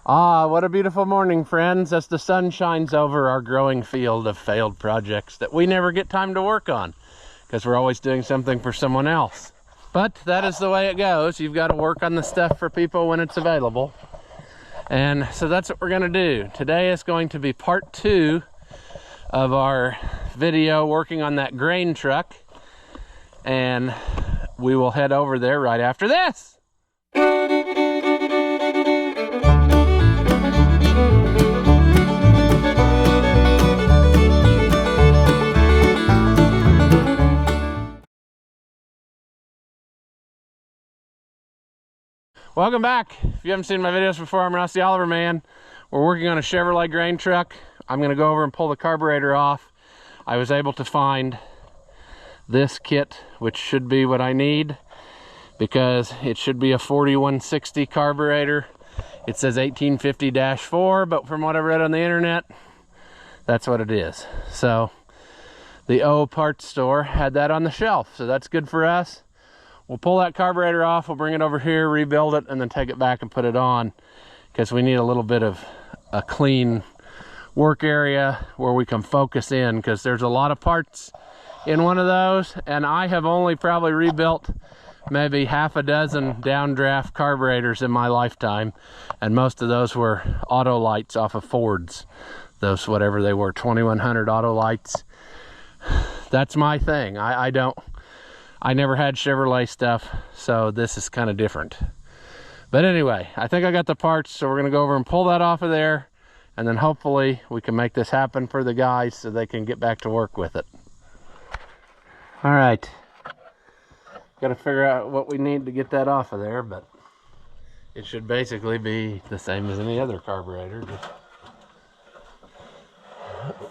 Ah, what a beautiful morning, friends, as the sun shines over our growing field of failed projects that we never get time to work on because we're always doing something for someone else. But that is the way it goes. You've got to work on the stuff for people when it's available. And so that's what we're going to do. Today is going to be part 2 of our video working on that grain truck. And we will head over there right after this. Welcome back. If you haven't seen my videos before, I'm Rusty Oliver Man. We're working on a Chevrolet grain truck. I'm going to go over and pull the carburetor off. I was able to find this kit, which should be what I need, because it should be a 4160 carburetor. It says 1850-4, but from what I read on the internet, that's what it is. So the O parts store had that on the shelf, so that's good for us. We'll pull that carburetor off, we'll bring it over here, rebuild it, and then take it back and put it on, because we need a little bit of a clean work area where we can focus in, because there's a lot of parts in one of those, and I have only probably rebuilt maybe half a dozen downdraft carburetors in my lifetime, and most of those were auto lights off of Fords. Those, whatever they were, 2100 auto lights. That's my thing. I never had Chevrolet stuff, so this is kind of different. But anyway, I think I got the parts, so we're gonna go over and pull that off of there, and then hopefully we can make this happen for the guys so they can get back to work with it. All right, gotta figure out what we need to get that off of there, but it should basically be the same as any other carburetor. Just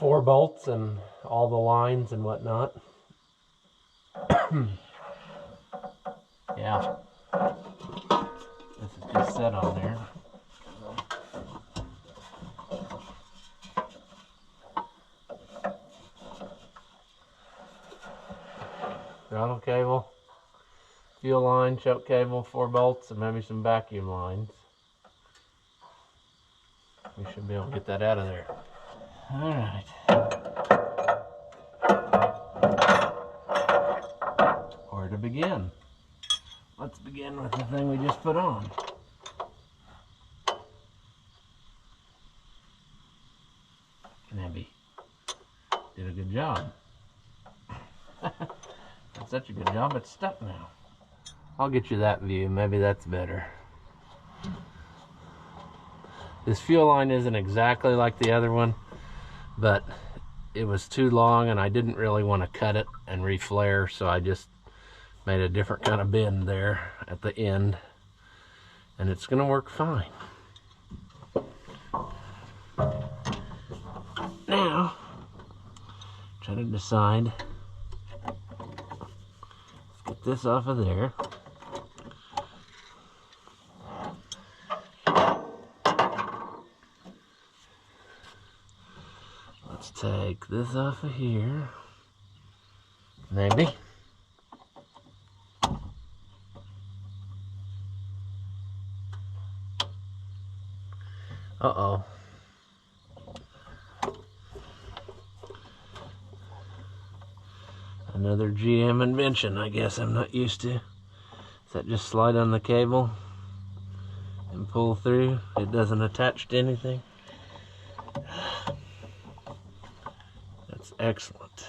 4 bolts and all the lines and whatnot. Yeah, this is just set on there. Throttle cable, fuel line, choke cable, 4 bolts, and maybe some vacuum lines. We should be able to get that out of there. All right. Where to begin? Let's begin with the thing we just put on. Maybe did a good job. It's such a good job, it's stuck now. I'll get you that view, maybe that's better. This fuel line isn't exactly like the other one, but it was too long and I didn't really want to cut it and reflare, so I just made a different kind of bend there at the end, and it's gonna work fine. Now, try to decide. Let's get this off of there. Let's take this off of here. Maybe. Uh-oh. Another GM invention, I guess I'm not used to. Does that just slide on the cable and pull through? It doesn't attach to anything? That's excellent.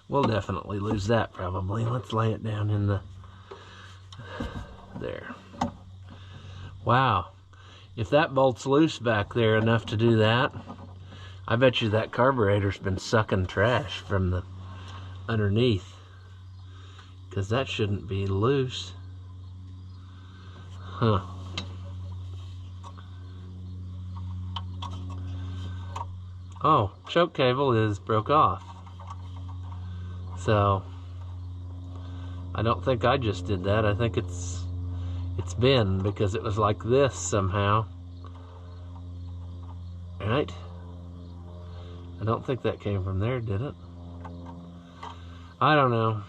We'll definitely lose that probably. Let's lay it down in the... there. Wow. If that bolt's loose back there enough to do that, I bet you that carburetor's been sucking trash from the underneath, because that shouldn't be loose. Huh. Oh, choke cable is broke off. So I don't think I just did that. I think it's been, because it was like this somehow. Right? I don't think that came from there, did it? I don't know.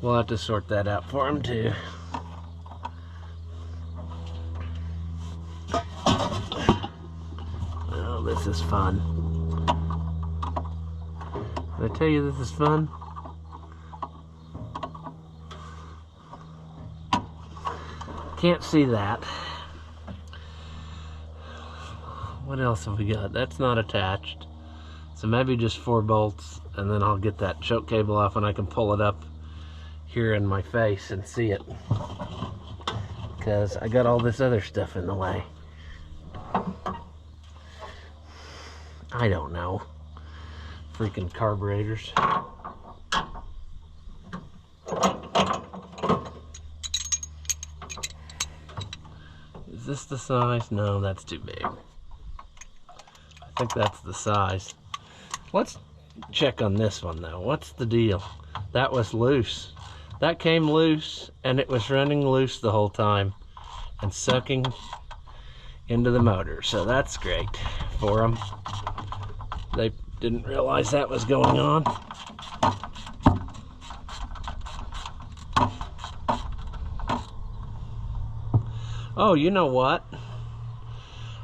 We'll have to sort that out for him too. Oh, this is fun. Did I tell you this is fun? Can't see that. What else have we got? That's not attached. So maybe just 4 bolts, and then I'll get that choke cable off and I can pull it up here in my face and see it. Because I got all this other stuff in the way. I don't know. Freaking carburetors. Is this the size? No, that's too big. I think that's the size. Let's check on this one though. What's the deal? That was loose. That came loose and it was running loose the whole time and sucking into the motor. So that's great for them. They didn't realize that was going on. Oh, you know what?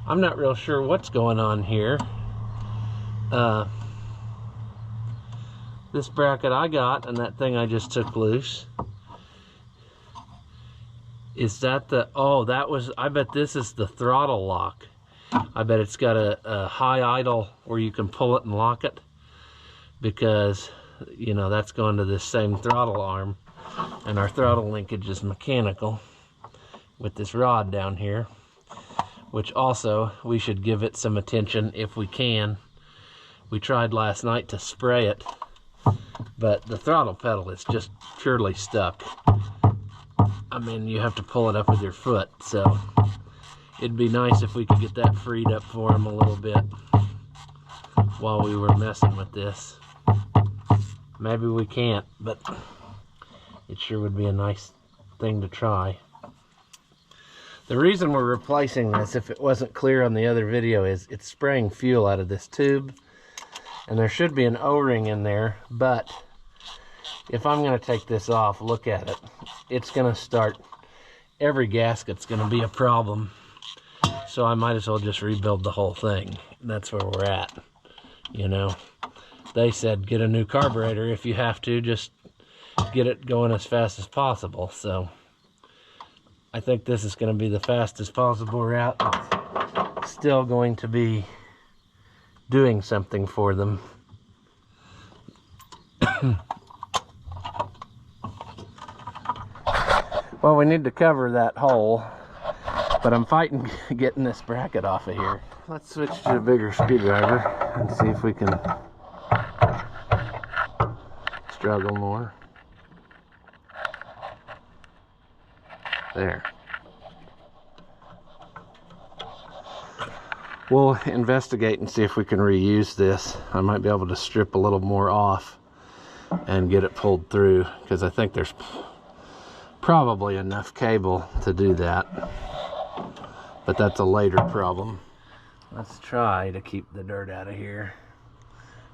I'm not real sure what's going on here. This bracket I got and that thing I just took loose. Is that the, oh, that was, I bet this is the throttle lock. I bet it's got a high idle where you can pull it and lock it, because, you know, that's going to this same throttle arm, and our throttle linkage is mechanical with this rod down here, which also we should give it some attention if we can. We tried last night to spray it, but the throttle pedal is just purely stuck. I mean, you have to pull it up with your foot, so it'd be nice if we could get that freed up for him a little bit while we were messing with this. Maybe we can't, but it sure would be a nice thing to try. The reason we're replacing this, if it wasn't clear on the other video, is it's spraying fuel out of this tube, and there should be an O-ring in there, but if I'm going to take this off, look at it. It's going to start, every gasket's going to be a problem. So I might as well just rebuild the whole thing. That's where we're at, you know. They said get a new carburetor if you have to, just get it going as fast as possible. So I think this is going to be the fastest possible route. It's still going to be doing something for them. Well, we need to cover that hole, but I'm fighting getting this bracket off of here. Let's switch to a bigger screwdriver and see if we can struggle more. There. We'll investigate and see if we can reuse this. I might be able to strip a little more off and get it pulled through, because I think there's probably enough cable to do that, but that's a later problem. Let's try to keep the dirt out of here.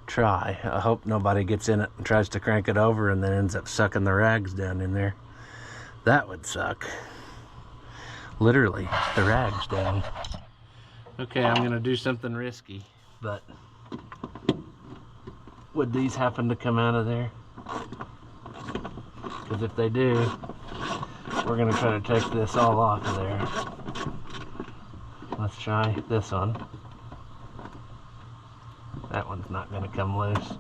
Try. I hope nobody gets in it and tries to crank it over and then ends up sucking the rags down in there. That would suck. Literally, the rags down. Okay, I'm gonna do something risky, but would these happen to come out of there? Because if they do, we're going to try to take this all off of there. Let's try this one. That one's not going to come loose.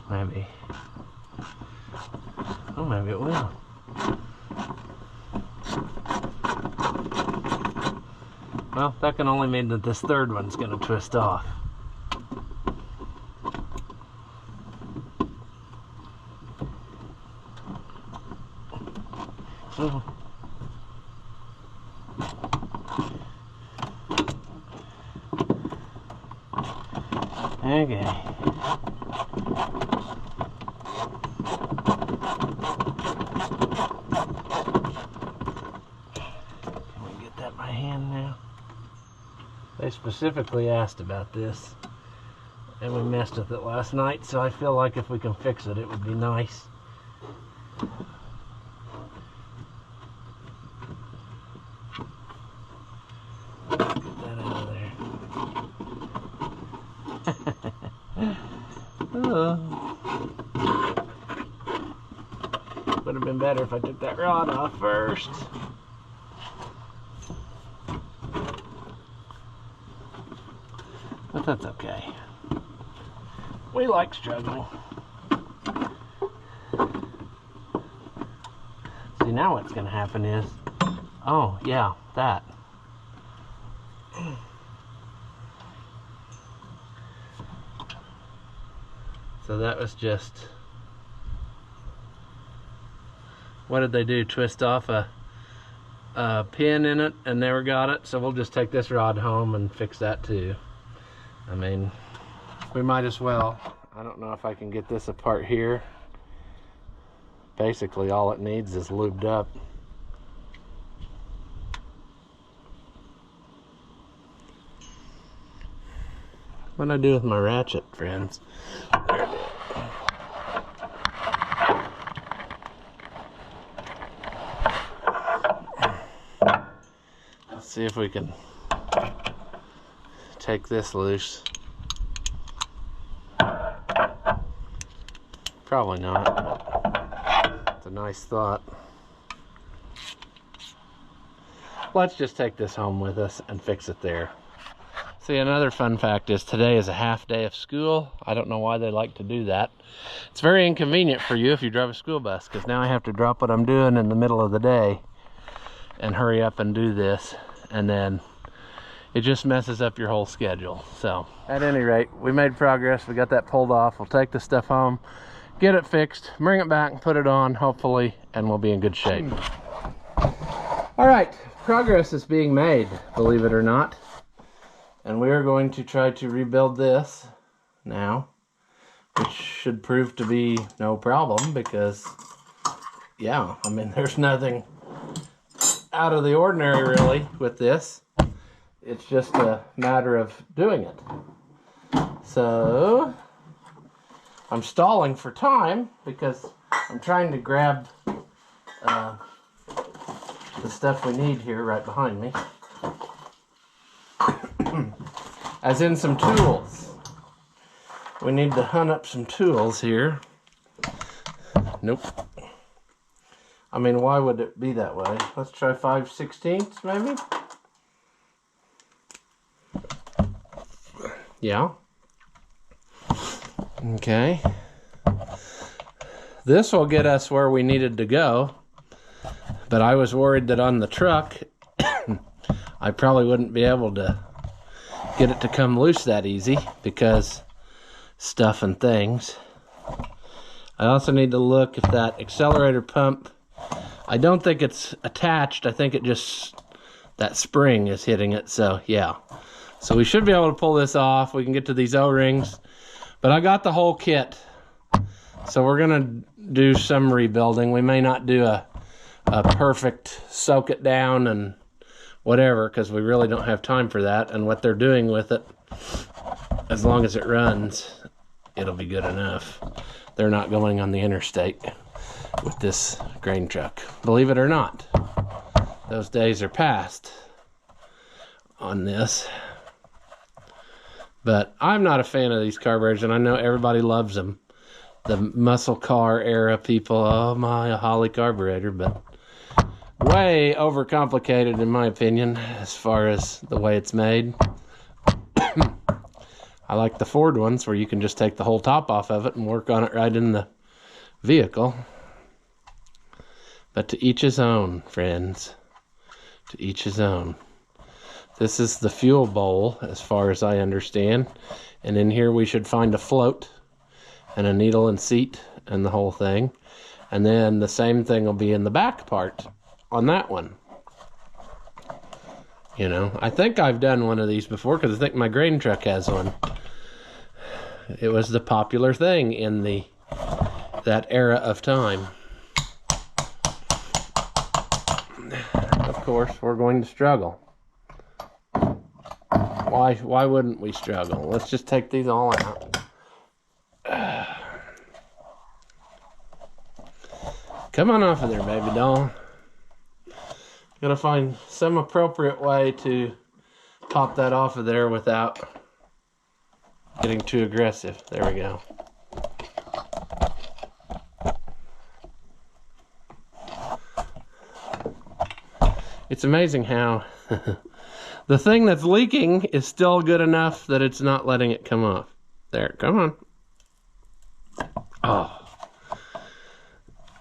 Maybe. Oh, maybe it will. Well, that can only mean that this third one's going to twist off. Oh. Okay. Can we get that by hand now? They specifically asked about this. and we messed with it last night, so I feel like if we can fix it, it would be nice. Get that out of there. Would have been better if I took that rod off first. But that's okay. We like struggling. See, now what's going to happen is, oh yeah, that. So that was just, what did they do? Twist off a pin in it and never got it. So we'll just take this rod home and fix that too. I mean, we might as well. I don't know if I can get this apart here. Basically all it needs is lubed up. What'd I do with my ratchet, friends? There it is. Let's see if we can take this loose. Probably not, but it's a nice thought. Let's just take this home with us and fix it there. See, another fun fact is today is a half day of school. I don't know why they like to do that. It's very inconvenient for you if you drive a school bus, because now I have to drop what I'm doing in the middle of the day and hurry up and do this, and then it just messes up your whole schedule. So at any rate, we made progress. We got that pulled off. We'll take the stuff home, get it fixed, bring it back and put it on, hopefully, and we'll be in good shape. All right, progress is being made, believe it or not. And we are going to try to rebuild this now, which should prove to be no problem because, yeah, I mean, there's nothing out of the ordinary really with this. It's just a matter of doing it. So I'm stalling for time because I'm trying to grab the stuff we need here right behind me. As in some tools. We need to hunt up some tools here. Nope. I mean, why would it be that way? Let's try 5/16 maybe? Yeah. Okay. This will get us where we needed to go, but I was worried that on the truck I probably wouldn't be able to get it to come loose that easy because stuff and things. I also need to look if that accelerator pump, I don't think it's attached. I think it just, that spring is hitting it. So yeah, so we should be able to pull this off. We can get to these O-rings, but I got the whole kit. So we're gonna do some rebuilding. We may not do a perfect soak it down and whatever, because we really don't have time for that. And what they're doing with it, as long as it runs, it'll be good enough. They're not going on the interstate with this grain truck. Believe it or not, those days are past on this. But I'm not a fan of these carburetors, and I know everybody loves them. The muscle car era people, oh my, a Holly carburetor, but way overcomplicated in my opinion as far as the way it's made. I like the Ford ones where you can just take the whole top off of it and work on it right in the vehicle. But to each his own, friends. To each his own. This is the fuel bowl as far as I understand. And in here we should find a float and a needle and seat and the whole thing. And then the same thing will be in the back part on that one. You know, I think I've done one of these before because I think my grain truck has one. It was the popular thing in that era of time. Of course, we're going to struggle. Why wouldn't we struggle? Let's just take these all out. Come on off of there, baby doll. Gotta find some appropriate way to pop that off of there without getting too aggressive. There we go. It's amazing how the thing that's leaking is still good enough that it's not letting it come off. There, come on. Oh.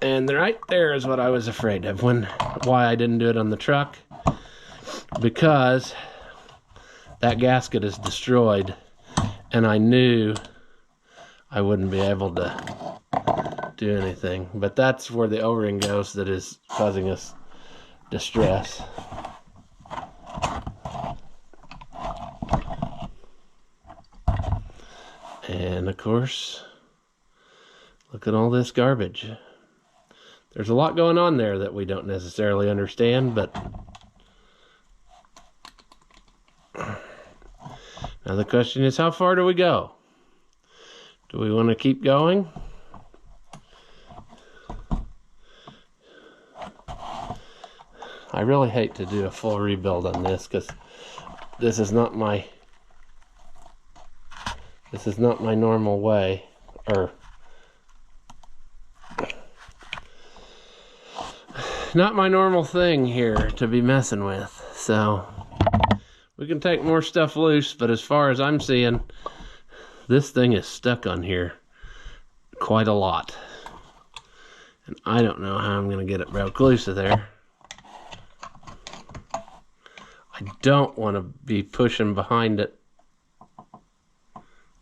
And right there is what I was afraid of, why I didn't do it on the truck. Because that gasket is destroyed, and I knew I wouldn't be able to do anything. But that's where the O-ring goes that is causing us distress. And of course, look at all this garbage. There's a lot going on there that we don't necessarily understand, but now the question is, how far do we go? Do we want to keep going? I really hate to do a full rebuild on this because this is not my normal way, or not my normal thing here to be messing with. So we can take more stuff loose, but as far as I'm seeing, this thing is stuck on here quite a lot. And I don't know how I'm going to get it broke loose of there. I don't want to be pushing behind it.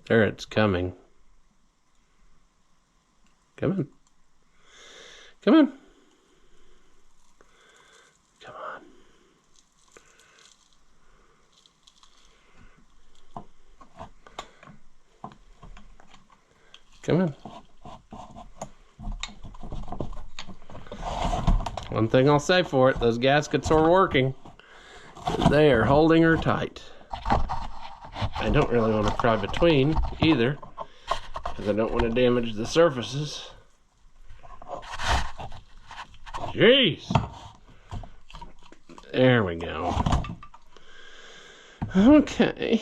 There, it's coming. Come on. Come on. Come on. Come on. One thing I'll say for it, those gaskets are working. They are holding her tight. I don't really want to pry between either, because I don't want to damage the surfaces. Jeez! There we go. Okay.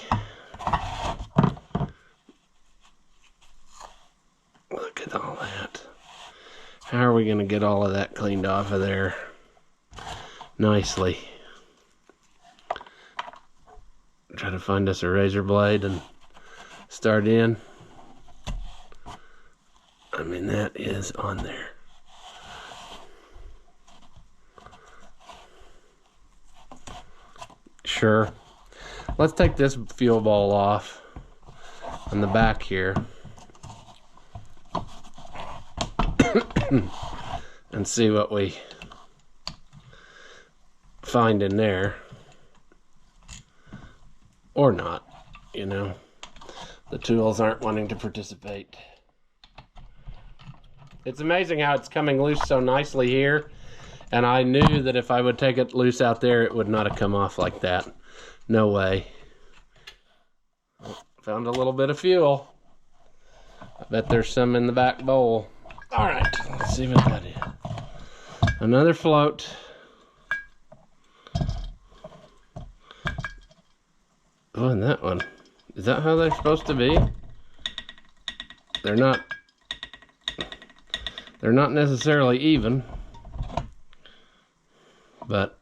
Look at all that. How are we going to get all of that cleaned off of there nicely? Try to find us a razor blade and start in. I mean, that is on there. Sure. Let's take this fuel ball off on the back here and see what we find in there. Or not, you know. The tools aren't wanting to participate. It's amazing how it's coming loose so nicely here. And I knew that if I would take it loose out there, it would not have come off like that. No way. Found a little bit of fuel. I bet there's some in the back bowl. All right, let's see what that is. Another float. Oh, and that one. Is that how they're supposed to be? They're not necessarily even, but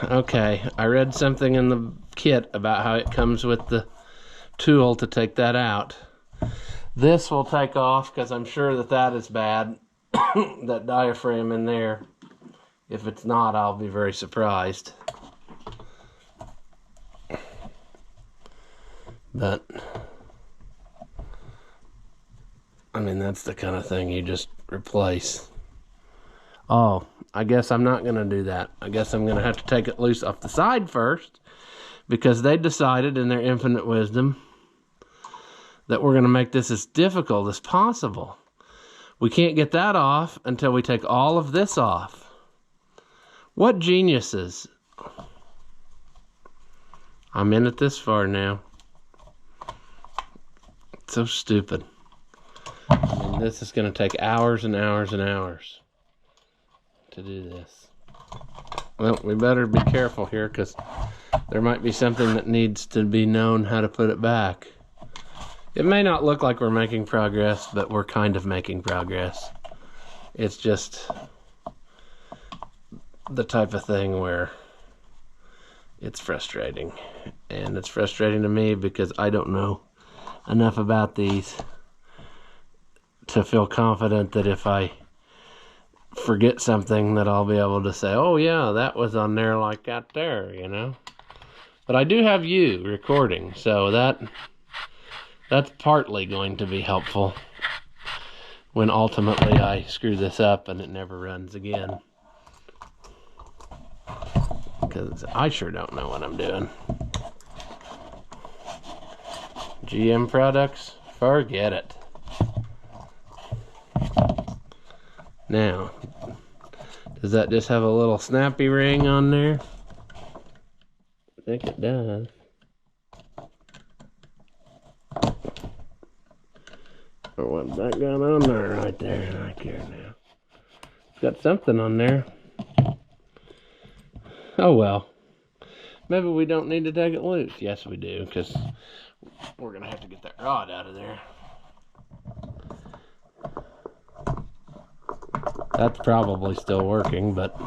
okay, I read something in the kit about how it comes with the tool to take that out. This will take off because I'm sure that that is bad. That diaphragm in there. If it's not, I'll be very surprised. But I mean, that's the kind of thing you just replace. Oh, I guess I'm not going to do that. I guess I'm going to have to take it loose off the side first, because they decided in their infinite wisdom that we're going to make this as difficult as possible. We can't get that off until we take all of this off. What geniuses. I'm in it this far now. so stupid. I mean, this is going to take hours and hours and hours to do this. Well, we better be careful here because there might be something that needs to be known how to put it back. It may not look like we're making progress, but we're kind of making progress. It's just the type of thing where it's frustrating. And it's frustrating to me because I don't know enough about these to feel confident that if I forget something that I'll be able to say, oh yeah, that was on there like that there, you know. But I do have you recording, so that's partly going to be helpful when ultimately I screw this up and it never runs again. Because I sure don't know what I'm doing. GM products, forget it. Now, does that just have a little snappy ring on there? I think it does. Or what's that got on there right there? I care now. It's got something on there. Oh well. Maybe we don't need to take it loose. Yes, we do, because we're going to have to get that rod out of there. That's probably still working, but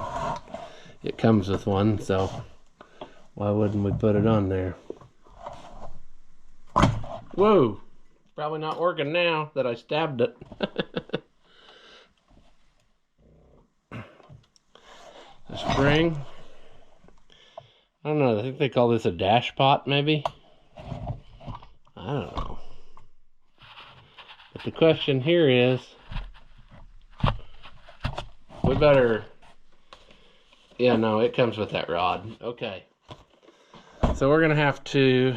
it comes with one, so why wouldn't we put it on there? Whoa! Probably not working now that I stabbed it. The spring. I don't know, I think they call this a dash pot, maybe? I don't know. But the question here is, we better... Yeah, no, it comes with that rod. Okay. So we're going to have to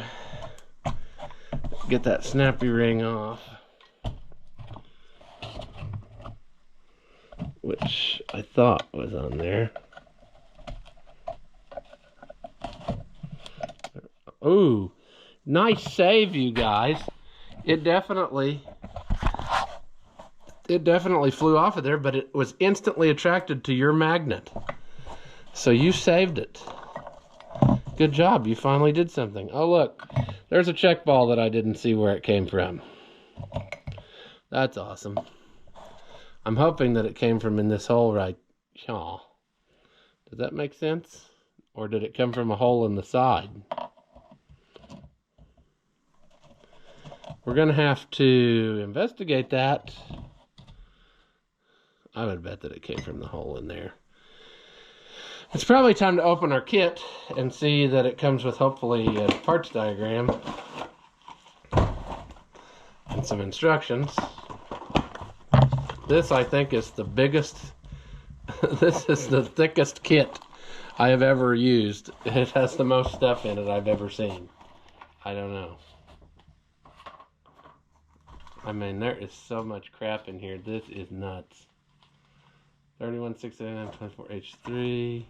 get that snappy ring off, which I thought was on there. Ooh, nice save, you guys. It definitely flew off of there, but it was instantly attracted to your magnet. So you saved it. Good job, you finally did something. Oh look, there's a check ball that I didn't see where it came from. That's awesome. I'm hoping that it came from in this hole right here. Does that make sense? Or did it come from a hole in the side? We're going to have to investigate that. I would bet that it came from the hole in there. It's probably time to open our kit and see that it comes with hopefully a parts diagram and some instructions. This, I think, is the biggest, this is the thickest kit I have ever used. It has the most stuff in it I've ever seen. I don't know. I mean, there is so much crap in here. This is nuts. 31,689,24H3.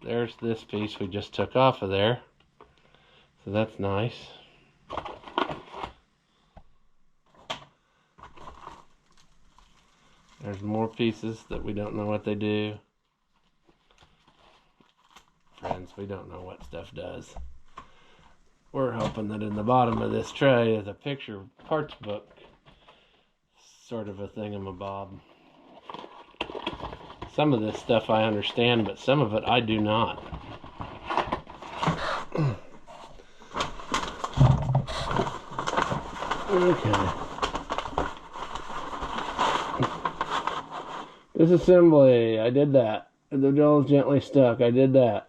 There's this piece we just took off of there. So that's nice. There's more pieces that we don't know what they do. Friends, we don't know what stuff does. We're hoping that in the bottom of this tray is a picture parts book, sort of a thingamabob. Some of this stuff I understand, but some of it I do not. Okay. Disassembly, I did that. The jaw is gently stuck, I did that.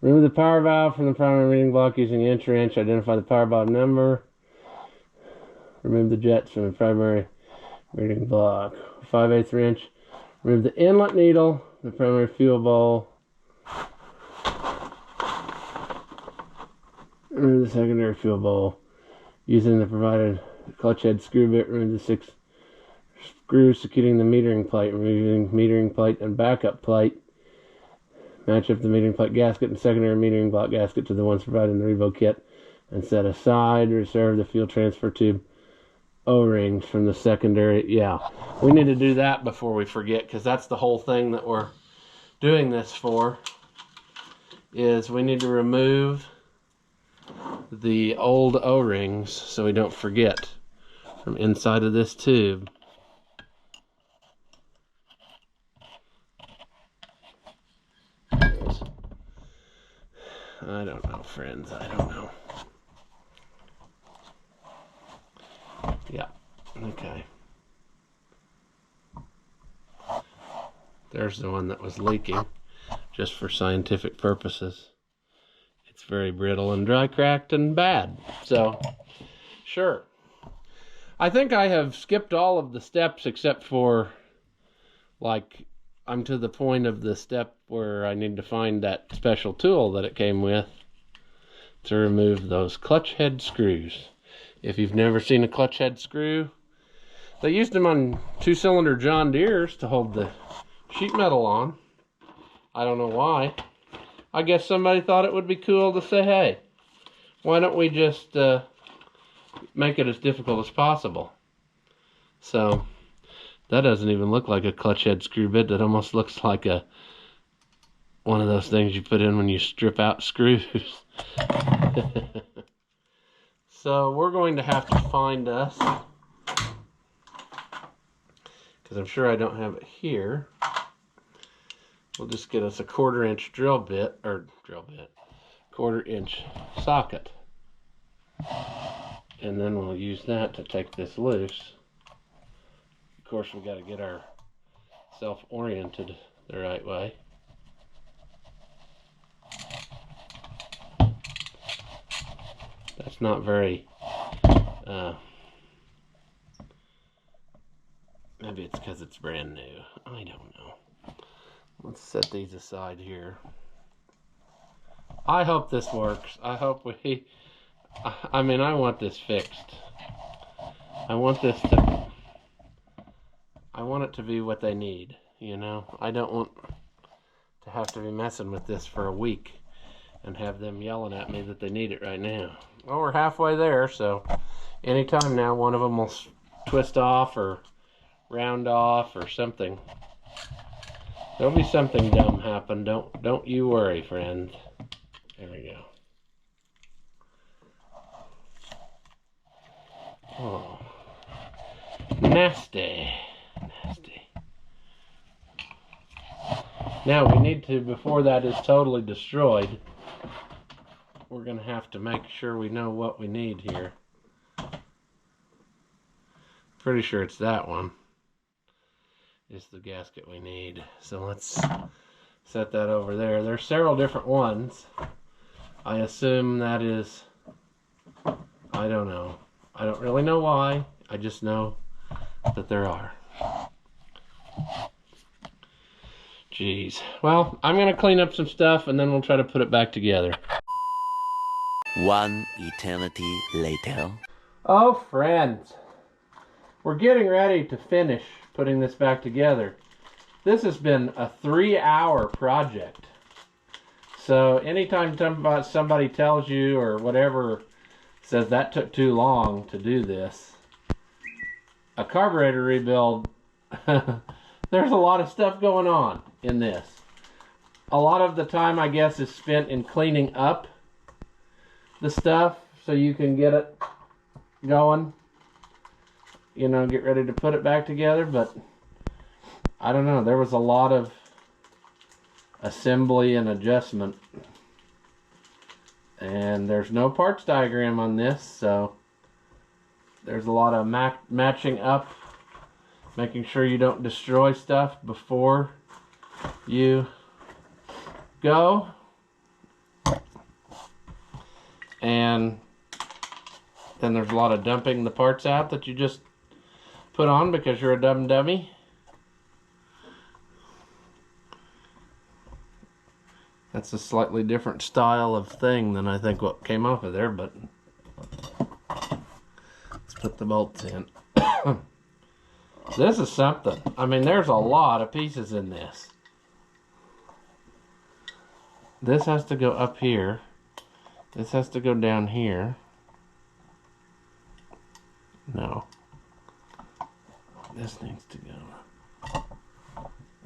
Remove the power valve from the primary reading block using the inch wrench. Identify the power valve number. Remove the jets from the primary reading block. 5/8 wrench. Remove the inlet needle, the primary fuel bowl. Remove the secondary fuel bowl. Using the provided clutch head screw bit, remove the 6 screws securing the metering plate. Removing metering plate and backup plate. Match up the metering plate gasket and secondary metering block gasket to the ones provided in the Revo kit. and set aside, reserve the fuel transfer tube O-rings from the secondary. Yeah, we need to do that before we forget, because that's the whole thing that we're doing this for, is we need to remove the old O-rings so we don't forget from inside of this tube. I don't know, friends, I don't know. Yeah, okay. There's the one that was leaking, just for scientific purposes. It's very brittle and dry, cracked, and bad. So, sure. I think I have skipped all of the steps except for, like, I'm to the point of the step where I need to find that special tool that it came with to remove those clutch head screws. If you've never seen a clutch head screw, they used them on 2-cylinder John Deeres to hold the sheet metal on. I don't know why. I guess somebody thought it would be cool to say, hey, why don't we just make it as difficult as possible? So, that doesn't even look like a clutch head screw bit. That almost looks like one of those things you put in when you strip out screws. So we're going to have to find us, because I'm sure I don't have it here. We'll just get us a 1/4-inch drill bit, 1/4-inch socket. And then we'll use that to take this loose. Of course, we got to get our self-oriented the right way. That's not very, maybe it's because it's brand new. I don't know. Let's set these aside here. I hope this works. I hope I mean, I want this fixed. I want it to be what they need, you know? I don't want to have to be messing with this for a week and have them yelling at me that they need it right now. Well, we're halfway there, so anytime now one of them will twist off or round off or something. There'll be something dumb happen. Don't you worry, friends. There we go. Oh, nasty, nasty. Now we need to, before that is totally destroyed, we're going to have to make sure we know what we need here. Pretty sure it's that one. Is the gasket we need. So let's set that over there. There's several different ones. I assume that is, I don't know. I don't really know why. I just know that there are. Jeez. Well, I'm going to clean up some stuff and then we'll try to put it back together. One eternity later. Oh, friends. We're getting ready to finish putting this back together. This has been a 3-hour project. So anytime somebody tells you or whatever says that took too long to do this, a carburetor rebuild, there's a lot of stuff going on in this. A lot of the time, I guess, is spent in cleaning up the stuff so you can get it going, you know, get ready to put it back together. But I don't know, there was a lot of assembly and adjustment, and there's no parts diagram on this, so there's a lot of matching up, making sure you don't destroy stuff before you go. And then there's a lot of dumping the parts out that you just put on because you're a dumb dummy. That's a slightly different style of thing than I think what came off of there, but let's put the bolts in. This is something. I mean, there's a lot of pieces in this. This has to go up here. This has to go down here. No. This needs to go.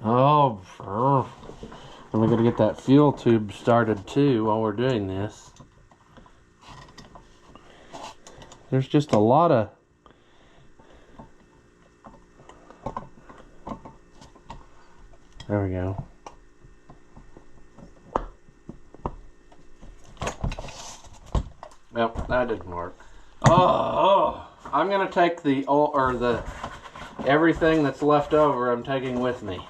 Oh, and we gotta get that fuel tube started too while we're doing this. There's just a lot of there we go. Nope, that didn't work. Oh, I'm gonna take the everything that's left over. I'm taking with me.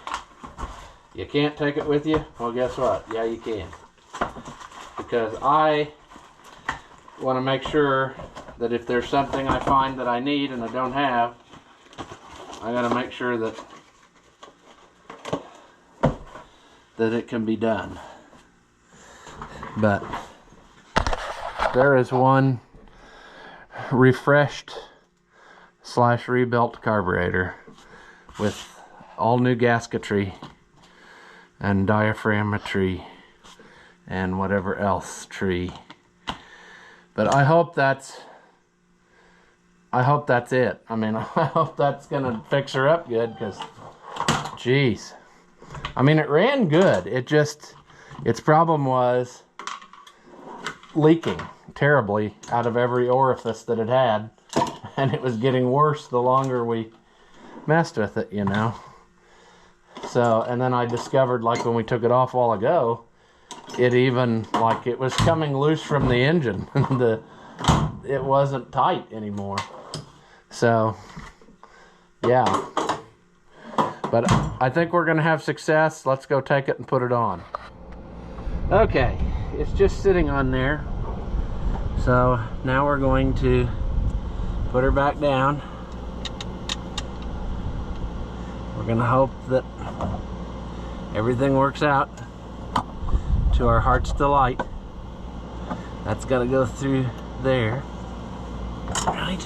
You can't take it with you? Well, guess what? Yeah, you can. Because I want to make sure that if there's something I find that I need and I don't have, I gotta make sure that it can be done. But there is one refreshed / rebuilt carburetor with all new gasketry and diaphragmetry and whatever else tree. But I hope that's it. I mean, I hope that's gonna fix her up good, because geez, I mean, it ran good. Its problem was leaking terribly out of every orifice that it had, and it was getting worse the longer we messed with it, you know. So, and then I discovered, like when we took it off a while ago, it even, like, it was coming loose from the engine. It wasn't tight anymore. So, yeah. But I think we're gonna have success. Let's go take it and put it on. Okay, it's just sitting on there. So now we're going to put her back down. We're gonna hope that everything works out to our heart's delight. That's gotta go through there, right?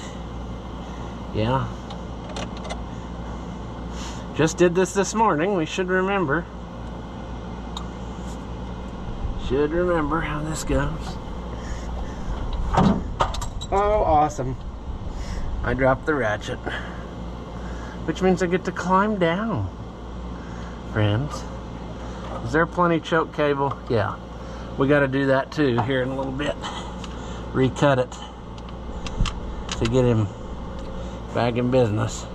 Yeah. Just did this morning. We should remember. Should remember how this goes. Oh, awesome. I dropped the ratchet, which means I get to climb down, friends. Is there plenty choke cable? Yeah. We got to do that too here in a little bit. Recut it to get him back in business.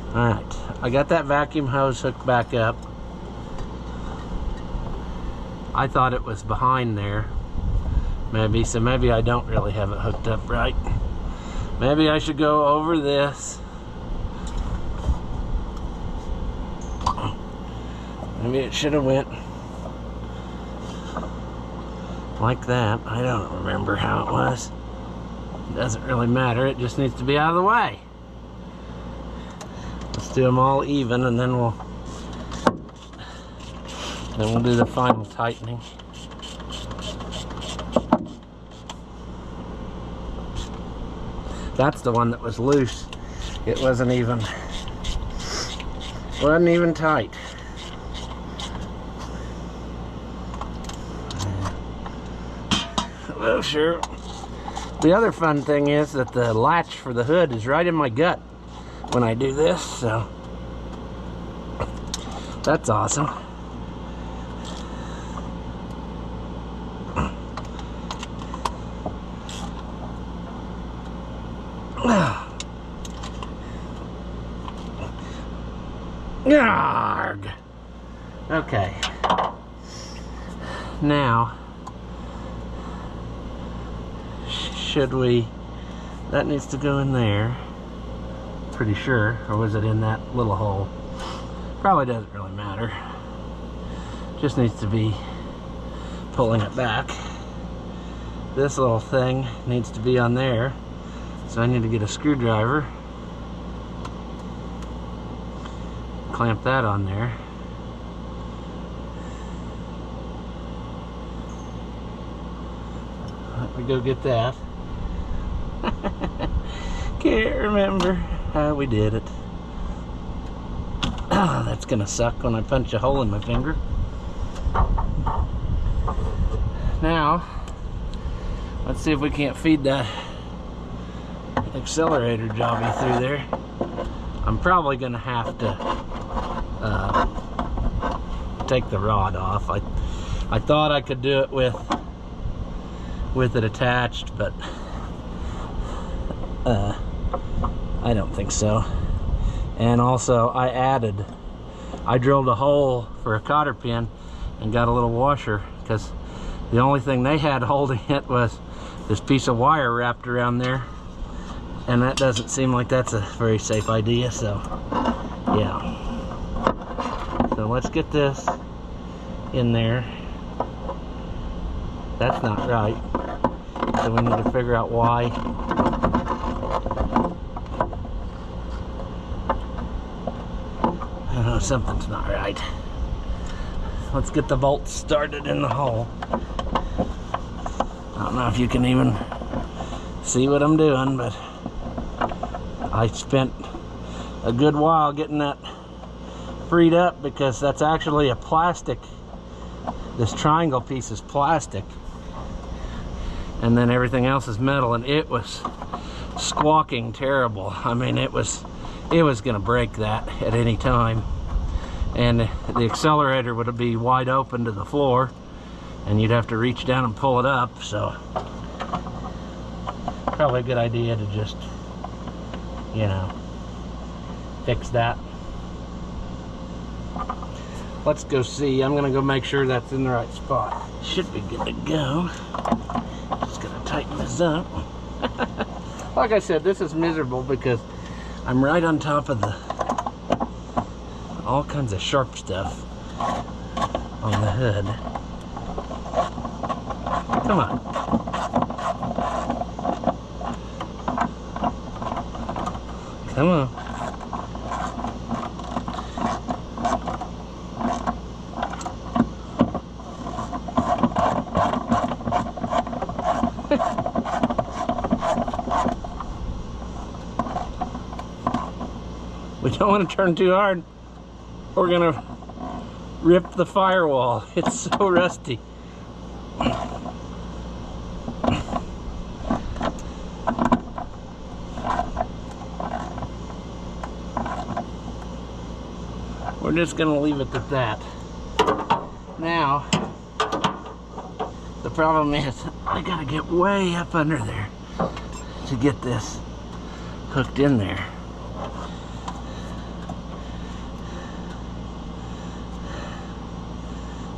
Alright, I got that vacuum hose hooked back up. I thought it was behind there, maybe, so maybe I don't really have it hooked up right. Maybe I should go over this. Maybe it should have went like that. I don't remember how it was. It doesn't really matter, it just needs to be out of the way. Let's do them all even, and then we'll do the final tightening. That's the one that was loose. It wasn't even tight. Well, sure. The other fun thing is that the latch for the hood is right in my gut when I do this, so that's awesome. Yarg. Okay. Now, should we? That needs to go in there. Pretty sure, or was it in that little hole? Probably doesn't really matter. Just needs to be pulling it back. This little thing needs to be on there, so I need to get a screwdriver, clamp that on there. Let me go get that. Can't remember how we did it. Oh, that's gonna suck when I punch a hole in my finger. Now, let's see if we can't feed that accelerator jobby through there. I'm probably gonna have to take the rod off. I thought I could do it with it attached, but I don't think so. And also I drilled a hole for a cotter pin and got a little washer, because the only thing they had holding it was this piece of wire wrapped around there, and that doesn't seem like that's a very safe idea. So yeah, so let's get this in there. That's not right, so we need to figure out why. I don't know, something's not right. Let's get the bolts started in the hole. I don't know if you can even see what I'm doing, but I spent a good while getting that freed up, because that's actually a plastic. This triangle piece is plastic, and then everything else is metal, and it was squawking terrible. I mean, it was gonna break that at any time, and the accelerator would be wide open to the floor, and you'd have to reach down and pull it up. So probably a good idea to just, you know, fix that. Let's go see. I'm gonna go make sure that's in the right spot. Should be good to go. Just gonna tighten this up. Like I said, this is miserable because I'm right on top of all kinds of sharp stuff on the hood. Come on. Come on. We don't want to turn too hard. We're gonna rip the firewall. It's so rusty. We're just gonna leave it at that. Now, the problem is I gotta get way up under there to get this hooked in there.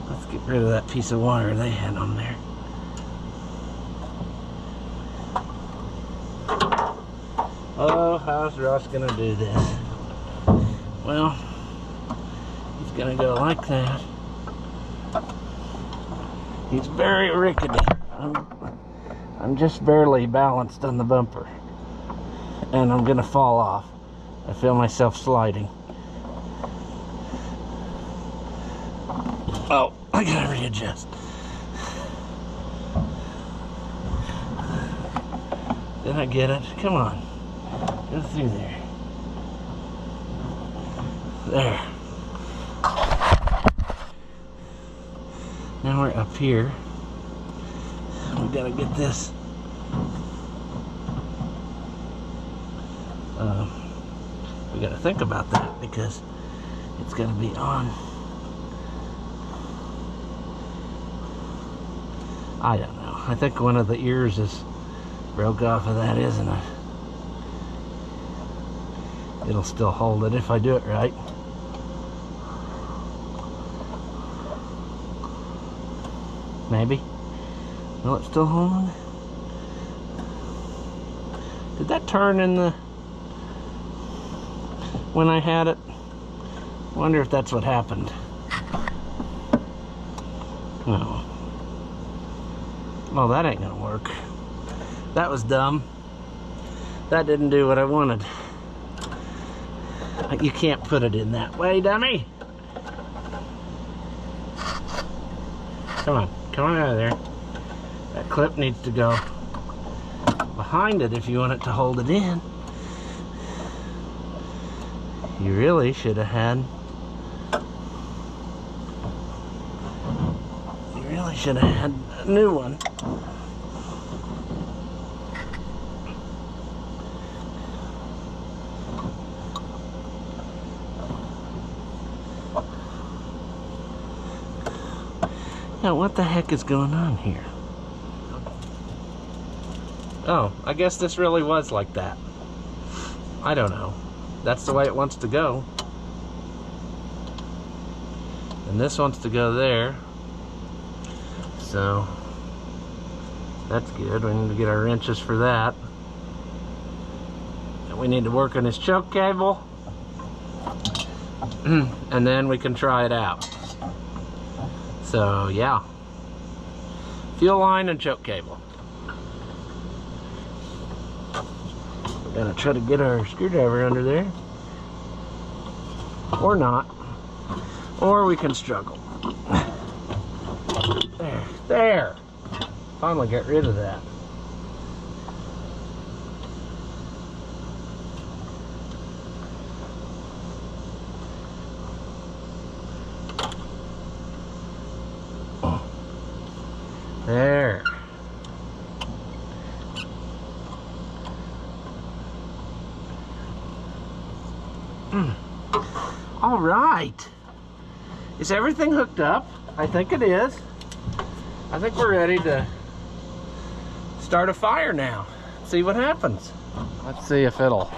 Let's get rid of that piece of wire they had on there. Oh, how's Ross gonna do this? Well, he's gonna go like that. He's very rickety. I'm just barely balanced on the bumper, and I'm gonna fall off. I feel myself sliding. Oh, I gotta readjust. Did I get it? Come on. Go through there. There. Now we're up here. We gotta get this. We gotta think about that because it's gonna be on. I don't know. I think one of the ears is broke off of that, isn't it? It'll still hold it if I do it right. Maybe. Will it still hold? Did that turn in the when I had it? Wonder if that's what happened. No. Oh, that ain't gonna work. That was dumb. That didn't do what I wanted. You can't put it in that way, dummy. Come on, come on out of there. That clip needs to go behind it if you want it to hold it in. You really should have had. You really Probably should have had a new one. Now, what the heck is going on here? Oh, I guess this really was like that. I don't know. That's the way it wants to go. And this wants to go there. So, that's good. We need to get our wrenches for that. And we need to work on this choke cable. And then we can try it out. So, yeah. Fuel line and choke cable. We're gonna try to get our screwdriver under there. Or not. Or we can struggle. There. There! Finally got rid of that. There. All right. Is everything hooked up? I think it is. I think we're ready to start a fire now. See what happens. Let's see if it'll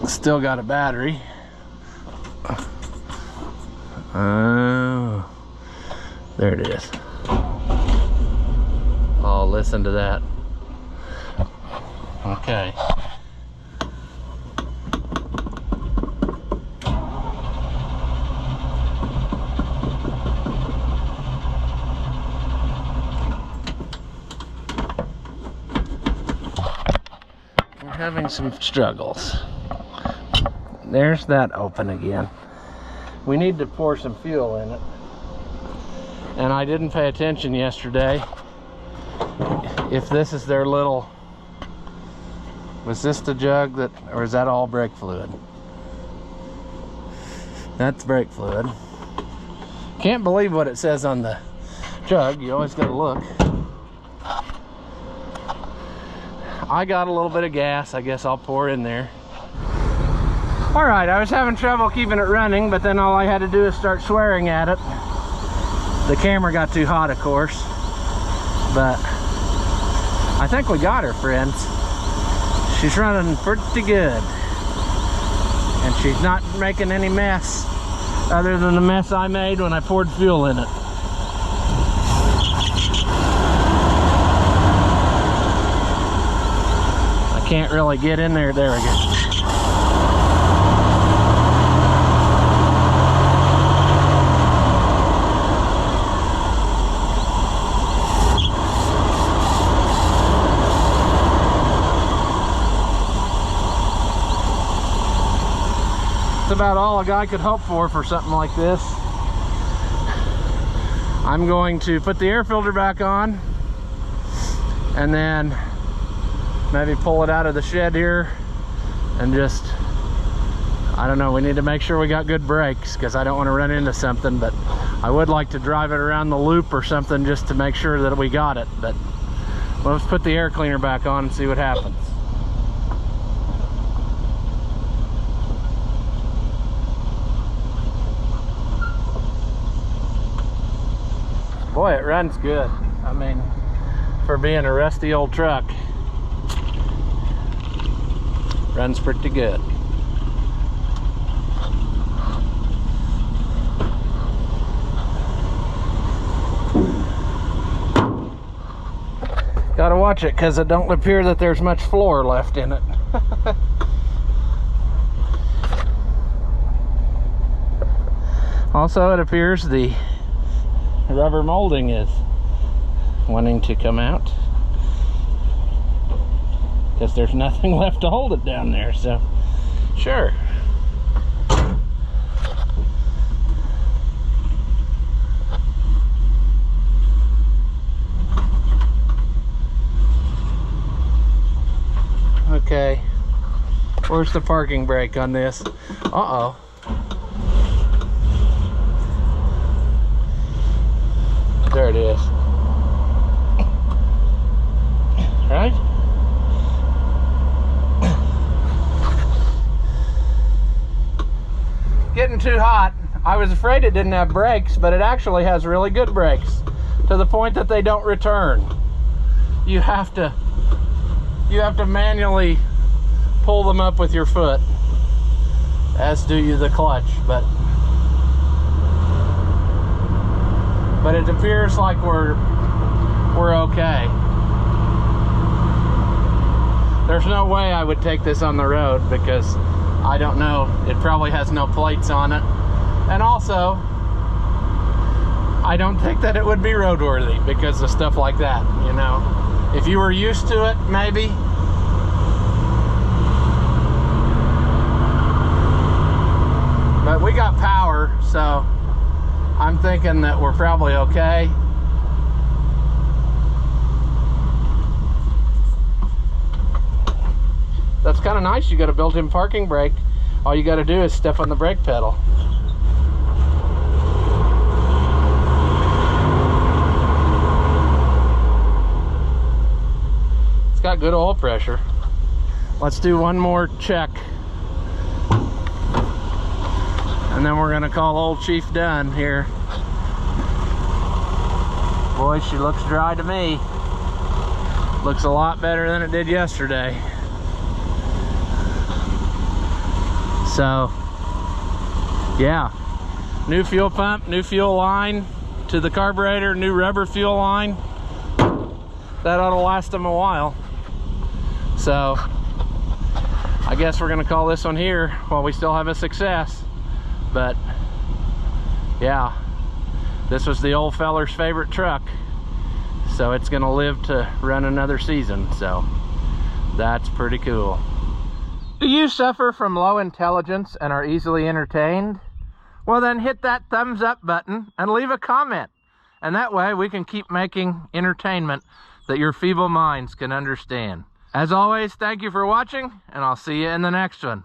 still got a battery. Oh, there it is. Oh, listen to that. Okay. We're having some struggles. There's that open again. We need to pour some fuel in it. And I didn't pay attention yesterday. If this is their little, was this the jug that, or is that all brake fluid? That's brake fluid. Can't believe what it says on the jug. You always gotta look. I got a little bit of gas. I guess I'll pour in there. All right, I was having trouble keeping it running, but then all I had to do is start swearing at it. The camera got too hot, of course, but I think we got her, friends. She's running pretty good. And she's not making any mess other than the mess I made when I poured fuel in it. I can't really get in there. There we go. That's about all a guy could hope for something like this. I'm going to put the air filter back on and then maybe pull it out of the shed here and just, I don't know, we need to make sure we got good brakes because I don't want to run into something, but I would like to drive it around the loop or something just to make sure that we got it. But let's put the air cleaner back on and see what happens. Boy, it runs good. I mean, for being a rusty old truck, runs pretty good. Gotta watch it because it don't appear that there's much floor left in it. Also, it appears the rubber molding is wanting to come out because there's nothing left to hold it down there, so sure. Okay, where's the parking brake on this? too hot. I was afraid it didn't have brakes, but it actually has really good brakes, to the point that they don't return. You have to manually pull them up with your foot, as do you the clutch, but it appears like we're okay. There's no way I would take this on the road, because I don't know, it probably has no plates on it, and also I don't think that it would be roadworthy because of stuff like that, you know. If you were used to it, maybe. But we got power, so I'm thinking that we're probably okay. That's kind of nice. You got a built-in parking brake. All you got to do is step on the brake pedal. It's got good oil pressure. Let's do one more check, and then we're gonna call old Chief done here. Boy, she looks dry to me. Looks a lot better than it did yesterday. So, yeah, new fuel pump, new fuel line to the carburetor, new rubber fuel line. That ought to last them a while. So, I guess we're gonna call this one here while we still have a success. But, yeah, this was the old feller's favorite truck. So it's gonna live to run another season. So, that's pretty cool. Do you suffer from low intelligence and are easily entertained? Well, then hit that thumbs up button and leave a comment. And that way we can keep making entertainment that your feeble minds can understand. As always, thank you for watching, and I'll see you in the next one.